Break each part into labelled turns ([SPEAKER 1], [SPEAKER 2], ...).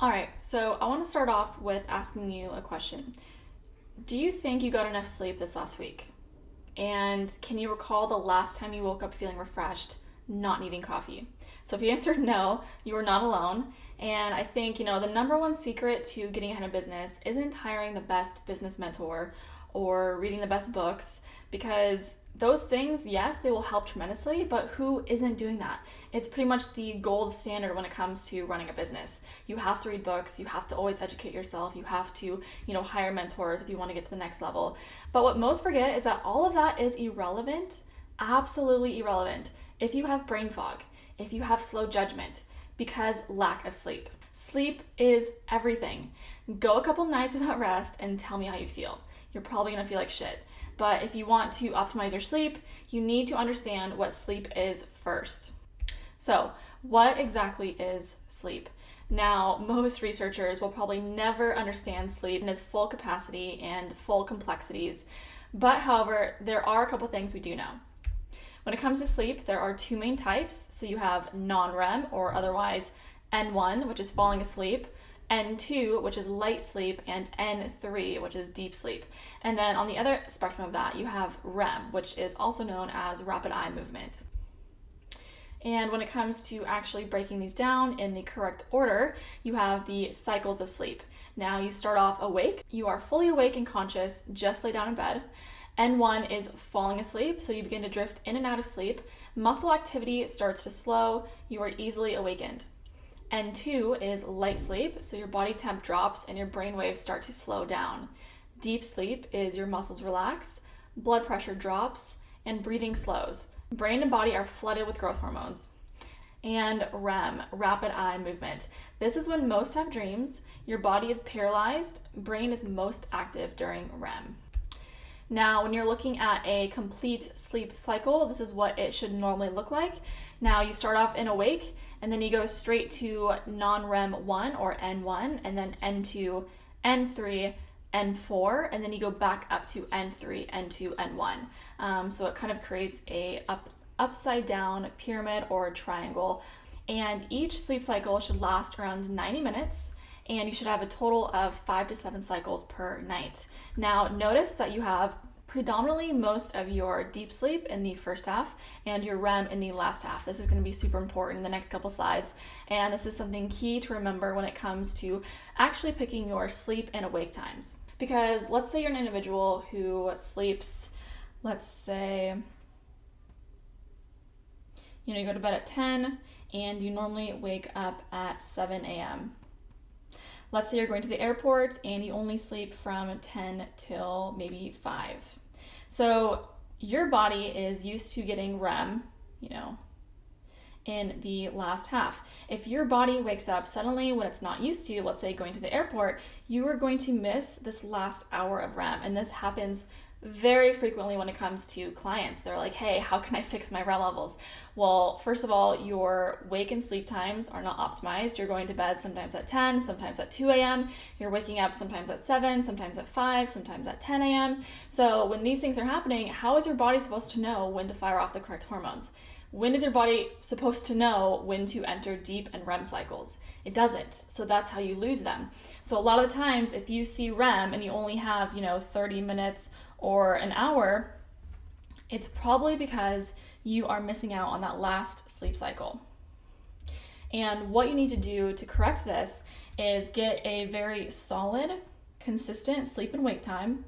[SPEAKER 1] All right, so I want to start off with asking you a question. Do you think you got enough sleep this last week? And can you recall the last time you woke up feeling refreshed, not needing coffee? So if you answered no, you are not alone. And I think, the number one secret to getting ahead in business isn't hiring the best business mentor or reading the best books, because those things, yes, they will help tremendously, but who isn't doing that? It's pretty much the gold standard when it comes to running a business. You have to read books, you have to always educate yourself, you have to, hire mentors if you want to get to the next level. But what most forget is that all of that is irrelevant, absolutely irrelevant, if you have brain fog, if you have slow judgment, because lack of sleep. Sleep is everything. Go a couple nights without rest and tell me how you feel. You're probably gonna feel like shit. But if you want to optimize your sleep, you need to understand what sleep is first. So, what exactly is sleep? Now, most researchers will probably never understand sleep in its full capacity and full complexities. But however, there are a couple things we do know. When it comes to sleep, there are two main types. So you have non-REM, or otherwise N1, which is falling asleep, N2, which is light sleep, and N3, which is deep sleep. And then on the other spectrum of that, you have REM, which is also known as rapid eye movement. And when it comes to actually breaking these down in the correct order, you have the cycles of sleep. Now you start off awake. You are fully awake and conscious, just lay down in bed. N1 is falling asleep, so you begin to drift in and out of sleep. Muscle activity starts to slow. You are easily awakened. N2 is light sleep, so your body temp drops and your brain waves start to slow down. Deep sleep is your muscles relax, blood pressure drops, and breathing slows. Brain and body are flooded with growth hormones. And REM, rapid eye movement. This is when most have dreams, your body is paralyzed, brain is most active during REM. Now, when you're looking at a complete sleep cycle, this is what it should normally look like. Now, you start off in awake, and then you go straight to non-REM 1 or N1, and then N2, N3, N4, and then you go back up to N3, N2, N1. So it kind of creates a upside down pyramid or triangle. And each sleep cycle should last around 90 minutes. And you should have a total of 5 to 7 cycles per night. Now, notice that you have predominantly most of your deep sleep in the first half and your REM in the last half. This is going to be super important in the next couple slides. And this is something key to remember when it comes to actually picking your sleep and awake times. Because let's say you're an individual who sleeps, let's say, you go to bed at 10 and you normally wake up at 7 a.m. Let's say you're going to the airport and you only sleep from 10 till maybe 5. So your body is used to getting REM, in the last half. If your body wakes up suddenly when it's not used to, let's say going to the airport, you are going to miss this last hour of REM. And this happens very frequently when it comes to clients. They're like, hey, how can I fix my REM levels? Well, first of all, your wake and sleep times are not optimized. You're going to bed sometimes at 10, sometimes at 2 a.m. You're waking up sometimes at 7, sometimes at 5, sometimes at 10 a.m. So when these things are happening, how is your body supposed to know when to fire off the correct hormones? When is your body supposed to know when to enter deep and REM cycles? It doesn't. So that's how you lose them. So a lot of the times, if you see REM and you only have, 30 minutes or an hour, it's probably because you are missing out on that last sleep cycle. And what you need to do to correct this is get a very solid, consistent sleep and wake time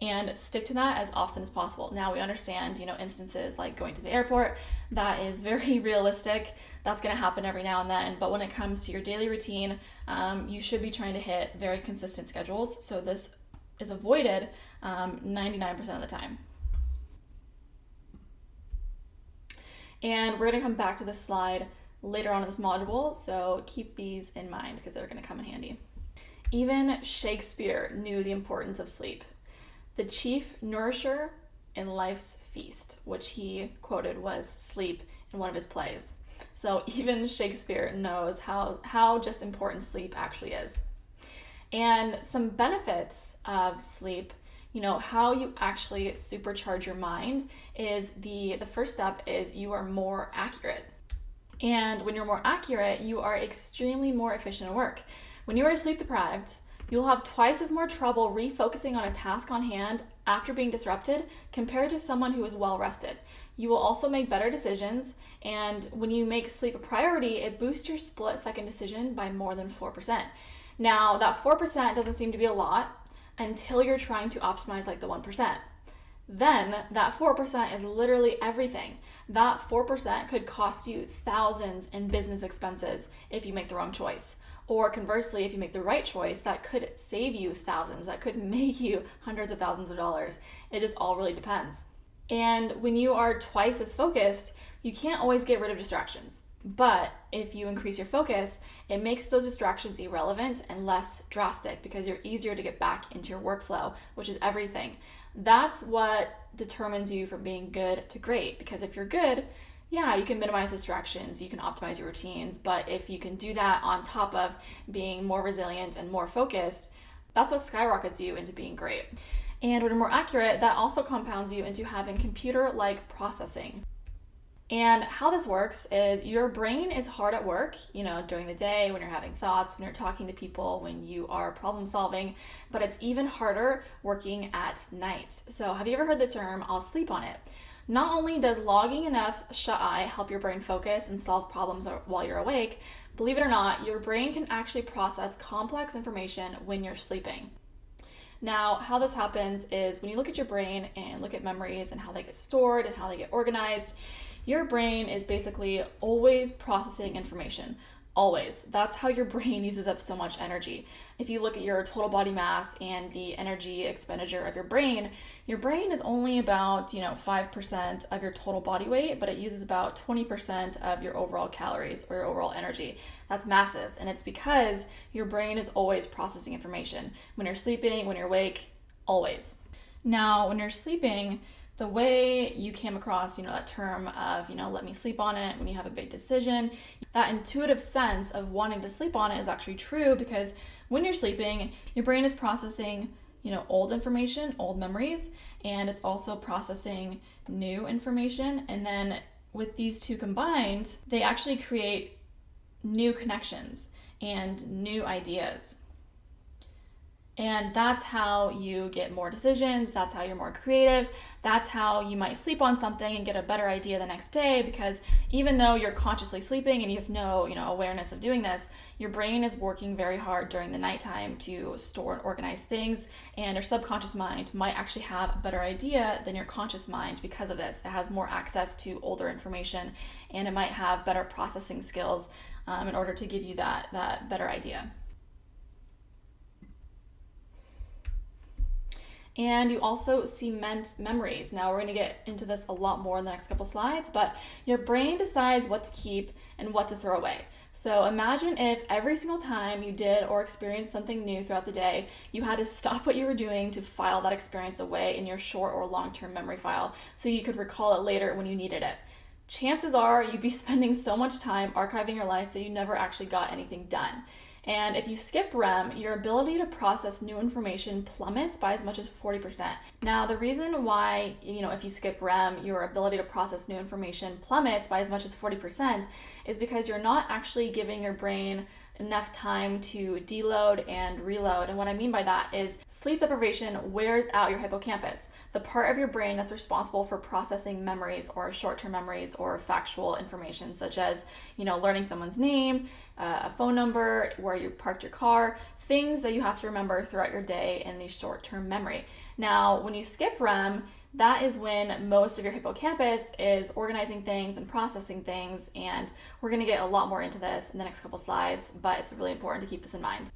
[SPEAKER 1] and stick to that as often as possible. Now we understand, instances like going to the airport, that is very realistic. That's going to happen every now and then. But when it comes to your daily routine, you should be trying to hit very consistent schedules. So this is avoided 99% of the time. And we're going to come back to this slide later on in this module, so keep these in mind because they're going to come in handy. Even Shakespeare knew the importance of sleep. The chief nourisher in life's feast, which he quoted was sleep in one of his plays. So even Shakespeare knows how just important sleep actually is. And some benefits of sleep, how you actually supercharge your mind is the first step is you are more accurate. And when you're more accurate, you are extremely more efficient at work. When you are sleep deprived, you'll have twice as more trouble refocusing on a task on hand after being disrupted compared to someone who is well rested. You will also make better decisions, and when you make sleep a priority, it boosts your split-second decision by more than 4%. Now, that 4% doesn't seem to be a lot until you're trying to optimize like the 1%. Then that 4% is literally everything. That 4% could cost you thousands in business expenses if you make the wrong choice. Or conversely, if you make the right choice, that could save you thousands, that could make you hundreds of thousands of dollars. It just all really depends. And when you are twice as focused, you can't always get rid of distractions. But if you increase your focus, it makes those distractions irrelevant and less drastic because you're easier to get back into your workflow, which is everything. That's what determines you from being good to great. Because if you're good, yeah, you can minimize distractions, you can optimize your routines, but if you can do that on top of being more resilient and more focused, that's what skyrockets you into being great. And when you're more accurate, that also compounds you into having computer-like processing. And how this works is your brain is hard at work, during the day, when you're having thoughts, when you're talking to people, when you are problem solving, but it's even harder working at night. So have you ever heard the term, I'll sleep on it? Not only does logging enough shut-eye help your brain focus and solve problems while you're awake, believe it or not, your brain can actually process complex information when you're sleeping. Now, how this happens is when you look at your brain and look at memories and how they get stored and how they get organized, your brain is basically always processing information. Always. That's how your brain uses up so much energy. If you look at your total body mass and the energy expenditure of your brain is only about 5% of your total body weight, but it uses about 20% of your overall calories or your overall energy. That's massive, and it's because your brain is always processing information. When you're sleeping, when you're awake, always. Now, when you're sleeping, the way you came across, that term of, let me sleep on it when you have a big decision, that intuitive sense of wanting to sleep on it is actually true because when you're sleeping, your brain is processing, old information, old memories, and it's also processing new information. And then with these two combined, they actually create new connections and new ideas. And that's how you get more decisions, that's how you're more creative, that's how you might sleep on something and get a better idea the next day, because even though you're consciously sleeping and you have no, awareness of doing this, your brain is working very hard during the nighttime to store and organize things, and your subconscious mind might actually have a better idea than your conscious mind because of this. It has more access to older information, and it might have better processing skills in order to give you that better idea. And you also cement memories. Now we're going to get into this a lot more in the next couple slides, but your brain decides what to keep and what to throw away. So imagine if every single time you did or experienced something new throughout the day, you had to stop what you were doing to file that experience away in your short or long-term memory file so you could recall it later when you needed it. Chances are you'd be spending so much time archiving your life that you never actually got anything done. And if you skip REM, your ability to process new information plummets by as much as 40%. Now, the reason why, if you skip REM, your ability to process new information plummets by as much as 40% is because you're not actually giving your brain enough time to deload and reload. And what I mean by that is sleep deprivation wears out your hippocampus, the part of your brain that's responsible for processing memories or short-term memories or factual information, such as, learning someone's name, a phone number, where you parked your car, things that you have to remember throughout your day in the short-term memory. Now, when you skip REM, that is when most of your hippocampus is organizing things and processing things, and we're going to get a lot more into this in the next couple slides, but it's really important to keep this in mind.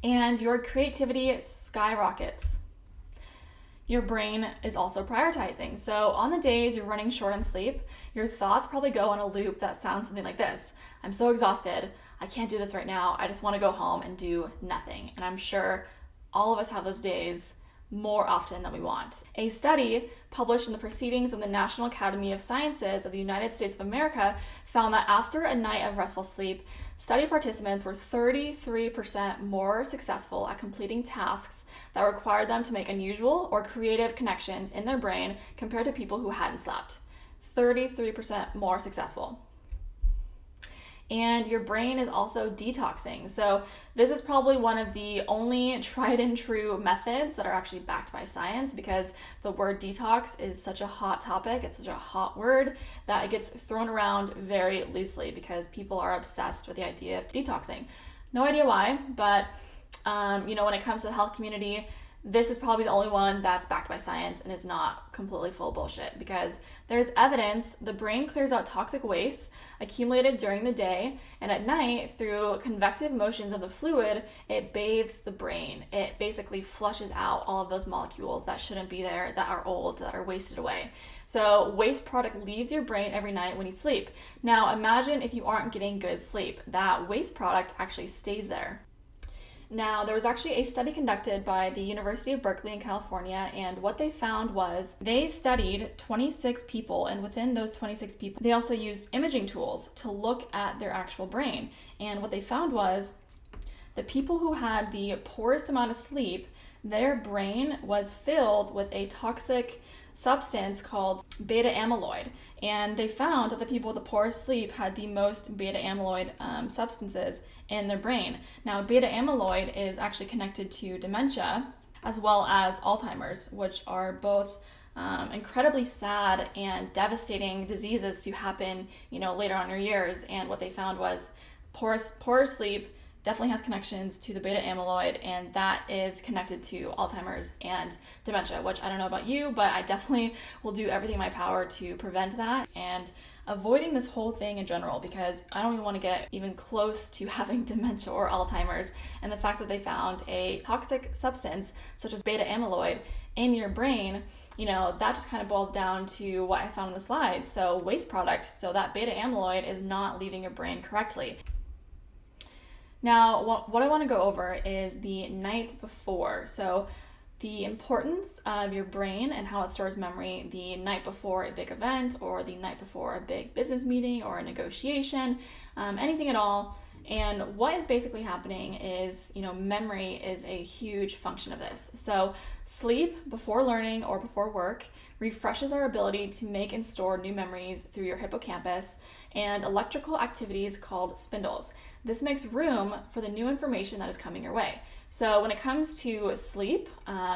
[SPEAKER 1] And your creativity skyrockets. Your brain is also prioritizing. So on the days you're running short on sleep, your thoughts probably go on a loop that sounds something like this. I'm so exhausted. I can't do this right now. I just want to go home and do nothing. And I'm sure all of us have those days more often than we want. A study published in the Proceedings of the National Academy of Sciences of the United States of America found that after a night of restful sleep, study participants were 33% more successful at completing tasks that required them to make unusual or creative connections in their brain compared to people who hadn't slept. 33% more successful. and your brain is also detoxing. So this is probably one of the only tried and true methods that are actually backed by science, because the word detox is such a hot topic, it's such a hot word that it gets thrown around very loosely because people are obsessed with the idea of detoxing. No idea why, but when it comes to the health community, this is probably the only one that's backed by science and is not completely full of bullshit, because there's evidence the brain clears out toxic waste accumulated during the day, and at night, through convective motions of the fluid, it bathes the brain. It basically flushes out all of those molecules that shouldn't be there, that are old, that are wasted away. So waste product leaves your brain every night when you sleep. Now imagine if you aren't getting good sleep, that waste product actually stays there. Now, there was actually a study conducted by the University of Berkeley in California, and what they found was they studied 26 people, and within those 26 people, they also used imaging tools to look at their actual brain. And what they found was the people who had the poorest amount of sleep, their brain was filled with a toxic substance called beta amyloid, and they found that the people with the poorest sleep had the most beta amyloid substances in their brain. Now, beta amyloid is actually connected to dementia as well as Alzheimer's, which are both incredibly sad and devastating diseases to happen, later on in your years. And what they found was poor sleep definitely has connections to the beta amyloid, and that is connected to Alzheimer's and dementia, which I don't know about you, but I definitely will do everything in my power to prevent that and avoiding this whole thing in general, because I don't even want to get even close to having dementia or Alzheimer's. And the fact that they found a toxic substance such as beta amyloid in your brain, that just kind of boils down to what I found in the slides. So waste products, so that beta amyloid is not leaving your brain correctly. Now, what I want to go over is the night before. So the importance of your brain and how it stores memory the night before a big event, or the night before a big business meeting or a negotiation, anything at all. And what is basically happening is, memory is a huge function of this. So sleep before learning or before work refreshes our ability to make and store new memories through your hippocampus and electrical activities called spindles. This makes room for the new information that is coming your way. So when it comes to sleep,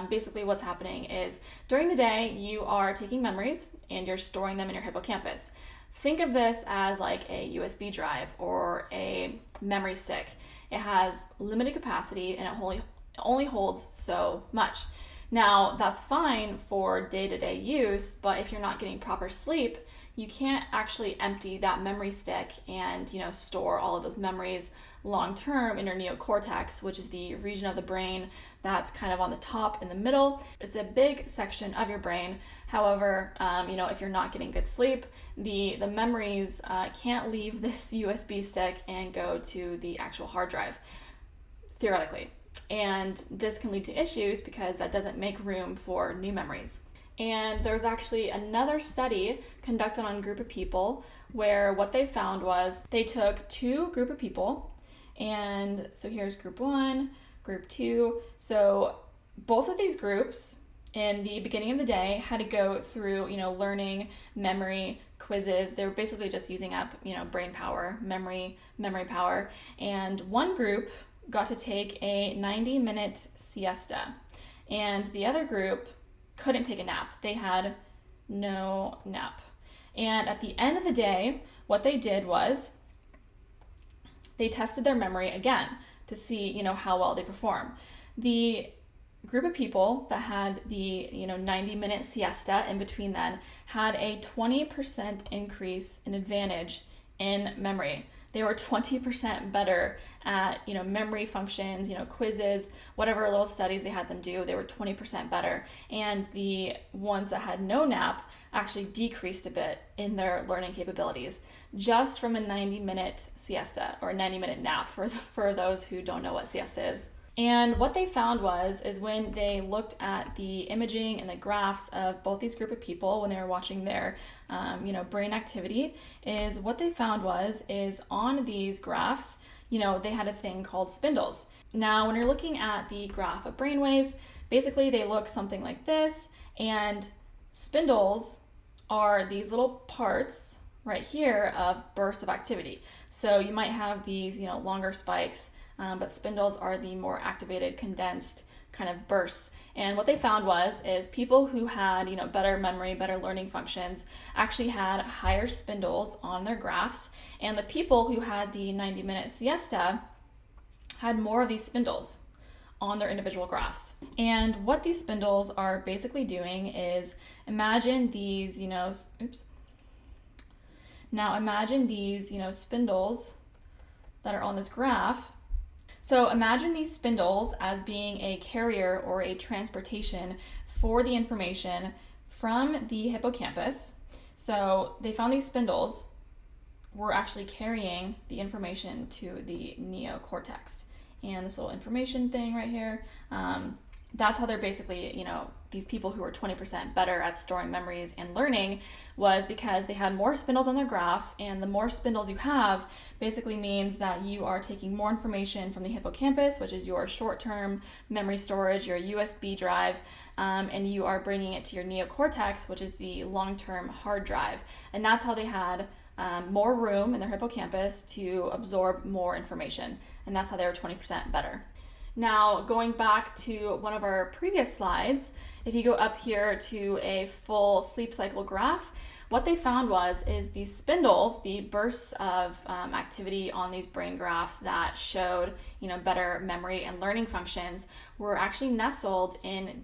[SPEAKER 1] basically what's happening is during the day, you are taking memories and you're storing them in your hippocampus. Think of this as like a USB drive or a memory stick. It has limited capacity and it only holds so much. Now, that's fine for day-to-day use, but if you're not getting proper sleep, you can't actually empty that memory stick and, store all of those memories long-term in your neocortex, which is the region of the brain that's kind of on the top in the middle. It's a big section of your brain. However, if you're not getting good sleep, the memories can't leave this USB stick and go to the actual hard drive, theoretically. And this can lead to issues because that doesn't make room for new memories. And there's actually another study conducted on a group of people where what they found was they took two group of people, and so here's group 1, group 2. So both of these groups in the beginning of the day had to go through, learning, memory, quizzes. They were basically just using up, brain power, memory power. And one group got to take a 90-minute siesta, and the other group couldn't take a nap. They had no nap. And at the end of the day, what they did was they tested their memory again to see, how well they perform. The group of people that had the, 90-minute siesta in between then had a 20% increase in advantage in memory. They were 20% better at, memory functions, quizzes, whatever little studies they had them do, they were 20% better. And the ones that had no nap actually decreased a bit in their learning capabilities just from a 90-minute siesta, or a 90-minute nap for those who don't know what siesta is. And what they found is when they looked at the imaging and the graphs of both these group of people when they were watching their, brain activity, is what they found is on these graphs, they had a thing called spindles. Now, when you're looking at the graph of brain waves, basically they look something like this, and spindles are these little parts right here of bursts of activity. So you might have these, longer spikes, but spindles are the more activated, condensed kind of bursts. And what they found is people who had, better memory, better learning functions actually had higher spindles on their graphs. And the people who had the 90-minute siesta had more of these spindles on their individual graphs. And what these spindles are basically doing is imagine these, Now imagine these, spindles that are on this graph. So imagine these spindles as being a carrier or a transportation for the information from the hippocampus. So they found these spindles were actually carrying the information to the neocortex. And this little information thing right here, that's how they're basically, these people who are 20% better at storing memories and learning was because they had more spindles on their graph, and the more spindles you have basically means that you are taking more information from the hippocampus, which is your short-term memory storage, your USB drive, and you are bringing it to your neocortex, which is the long-term hard drive. And that's how they had more room in their hippocampus to absorb more information, and that's how they were 20% better. Now, going back to one of our previous slides, if you go up here to a full sleep cycle graph, what they found is these spindles, the bursts of activity on these brain graphs that showed, better memory and learning functions were actually nestled in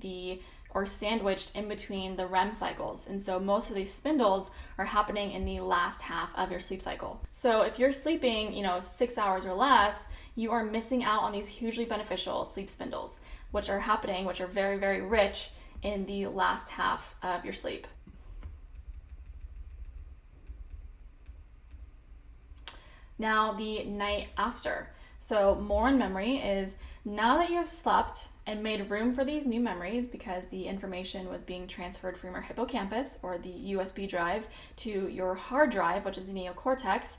[SPEAKER 1] or sandwiched in between the REM cycles. And so most of these spindles are happening in the last half of your sleep cycle. So if you're sleeping, 6 hours or less, you are missing out on these hugely beneficial sleep spindles, which are very, very rich in the last half of your sleep. Now, the night after. So more on memory is now that you have slept and made room for these new memories because the information was being transferred from your hippocampus or the USB drive to your hard drive, which is the neocortex.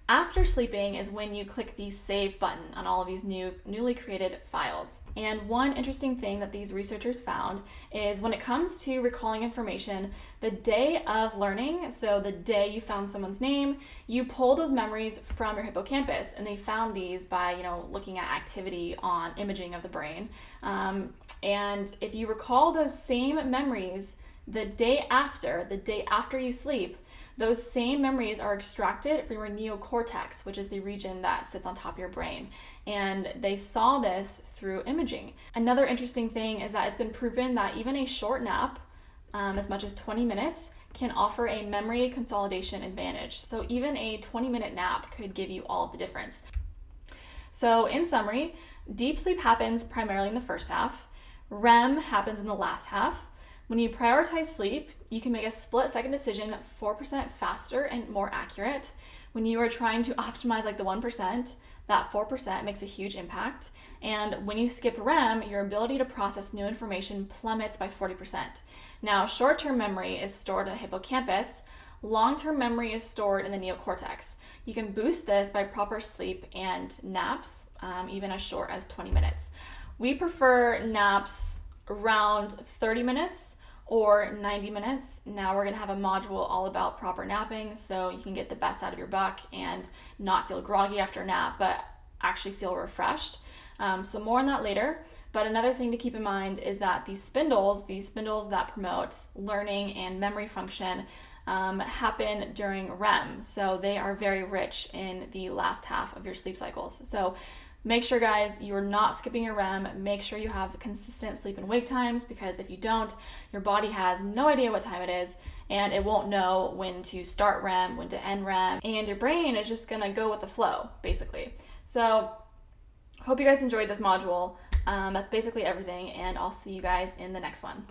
[SPEAKER 1] After sleeping is when you click the save button on all of these newly created files. And one interesting thing that these researchers found is when it comes to recalling information, the day of learning, so the day you found someone's name, you pull those memories from your hippocampus, and they found these by looking at activity on imaging of the brain. And if you recall those same memories the day after you sleep, those same memories are extracted from your neocortex, which is the region that sits on top of your brain. And they saw this through imaging. Another interesting thing is that it's been proven that even a short nap, as much as 20 minutes, can offer a memory consolidation advantage. So even a 20-minute nap could give you all of the difference. So in summary, deep sleep happens primarily in the first half. REM happens in the last half. When you prioritize sleep, you can make a split-second decision 4% faster and more accurate. When you are trying to optimize like the 1%, that 4% makes a huge impact. And when you skip REM, your ability to process new information plummets by 40%. Now, short-term memory is stored in the hippocampus. Long-term memory is stored in the neocortex. You can boost this by proper sleep and naps, even as short as 20 minutes. We prefer naps around 30 minutes or 90 minutes. Now we're gonna have a module all about proper napping so you can get the best out of your buck and not feel groggy after a nap, but actually feel refreshed. So more on that later. But another thing to keep in mind is that these spindles that promote learning and memory function happen during REM. So they are very rich in the last half of your sleep cycles. So make sure, guys, you're not skipping your REM. Make sure you have consistent sleep and wake times, because if you don't, your body has no idea what time it is, and it won't know when to start REM, when to end REM, and your brain is just gonna go with the flow, basically. So hope you guys enjoyed this module. That's basically everything, and I'll see you guys in the next one.